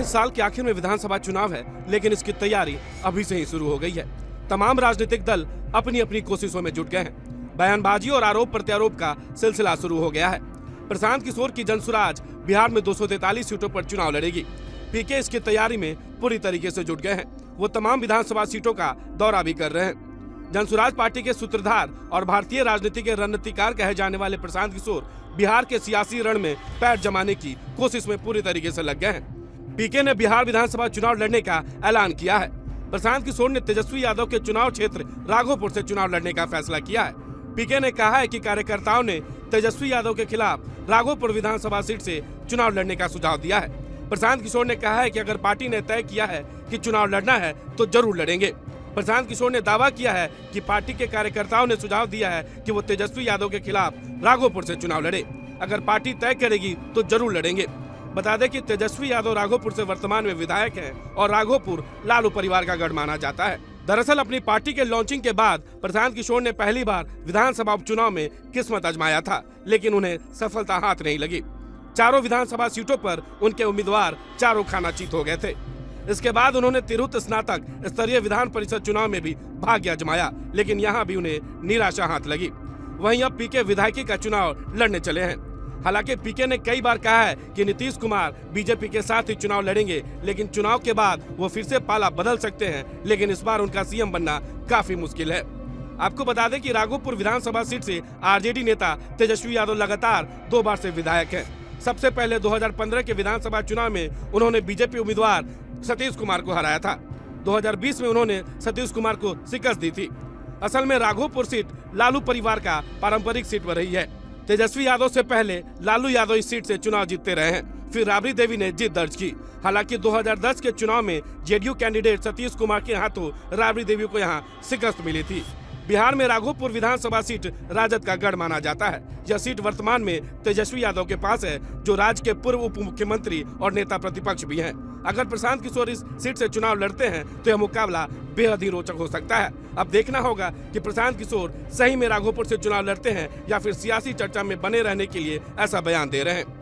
इस साल के आखिर में विधानसभा चुनाव है, लेकिन इसकी तैयारी अभी से ही शुरू हो गई है। तमाम राजनीतिक दल अपनी अपनी कोशिशों में जुट गए हैं। बयानबाजी और आरोप प्रत्यारोप का सिलसिला शुरू हो गया है। प्रशांत किशोर की जनसुराज बिहार में 243 सीटों पर चुनाव लड़ेगी। पीके इसकी तैयारी में पूरी तरीके से जुट गए हैं। वो तमाम विधानसभा सीटों का दौरा भी कर रहे हैं। जनसुराज पार्टी के सूत्रधार और भारतीय राजनीति के रणनीतिकार कहे जाने वाले प्रशांत किशोर बिहार के सियासी रण में पैर जमाने की कोशिश में पूरी तरीके से लग गए हैं। पीके ने बिहार विधानसभा चुनाव लड़ने का ऐलान किया है। प्रशांत किशोर ने तेजस्वी यादव के चुनाव क्षेत्र राघोपुर से चुनाव लड़ने का फैसला किया है। पीके ने कहा है कि कार्यकर्ताओं ने तेजस्वी यादव के खिलाफ राघोपुर विधानसभा सीट से चुनाव लड़ने का सुझाव दिया है। प्रशांत किशोर ने कहा है कि अगर पार्टी ने तय किया है कि चुनाव लड़ना है तो जरूर लड़ेंगे। प्रशांत किशोर ने दावा किया है कि पार्टी के कार्यकर्ताओं ने सुझाव दिया है कि वो तेजस्वी यादव के खिलाफ राघोपुर से चुनाव लड़े। अगर पार्टी तय करेगी तो जरूर लड़ेंगे। बता दें कि तेजस्वी यादव राघोपुर से वर्तमान में विधायक हैं और राघोपुर लालू परिवार का गढ़ माना जाता है। दरअसल अपनी पार्टी के लॉन्चिंग के बाद प्रशांत किशोर ने पहली बार विधानसभा उपचुनाव में किस्मत आजमाया था, लेकिन उन्हें सफलता हाथ नहीं लगी। चारों विधानसभा सीटों पर उनके उम्मीदवार चारों खानाचीत हो गए थे। इसके बाद उन्होंने तिरहुत स्नातक स्तरीय विधान परिषद चुनाव में भी भाग्य आजमाया, लेकिन यहाँ भी उन्हें निराशा हाथ लगी। वहीं अब पीके विधायकी का चुनाव लड़ने चले हैं। हालांकि पीके ने कई बार कहा है कि नीतीश कुमार बीजेपी के साथ ही चुनाव लड़ेंगे, लेकिन चुनाव के बाद वो फिर से पाला बदल सकते हैं, लेकिन इस बार उनका सीएम बनना काफी मुश्किल है। आपको बता दें कि राघोपुर विधानसभा सीट से आरजेडी नेता तेजस्वी यादव लगातार 2 बार से विधायक हैं। सबसे पहले 2015 के विधानसभा चुनाव में उन्होंने बीजेपी उम्मीदवार सतीश कुमार को हराया था। 2020 में उन्होंने सतीश कुमार को शिकस्त दी थी। असल में राघोपुर सीट लालू परिवार का पारंपरिक सीट रही है। तेजस्वी यादव से पहले लालू यादव इस सीट से चुनाव जीतते रहे हैं। फिर राबड़ी देवी ने जीत दर्ज की। हालांकि 2010 के चुनाव में जेडीयू कैंडिडेट सतीश कुमार के हाथों राबड़ी देवी को यहां शिकस्त मिली थी। बिहार में राघोपुर विधानसभा सीट राजद का गढ़ माना जाता है। यह सीट वर्तमान में तेजस्वी यादव के पास है, जो राज्य के पूर्व उप मुख्यमंत्री और नेता प्रतिपक्ष भी हैं। अगर प्रशांत किशोर इस सीट से चुनाव लड़ते हैं तो यह मुकाबला बेहद ही रोचक हो सकता है। अब देखना होगा कि प्रशांत किशोर सही में राघोपुर से चुनाव लड़ते हैं या फिर सियासी चर्चा में बने रहने के लिए ऐसा बयान दे रहे हैं।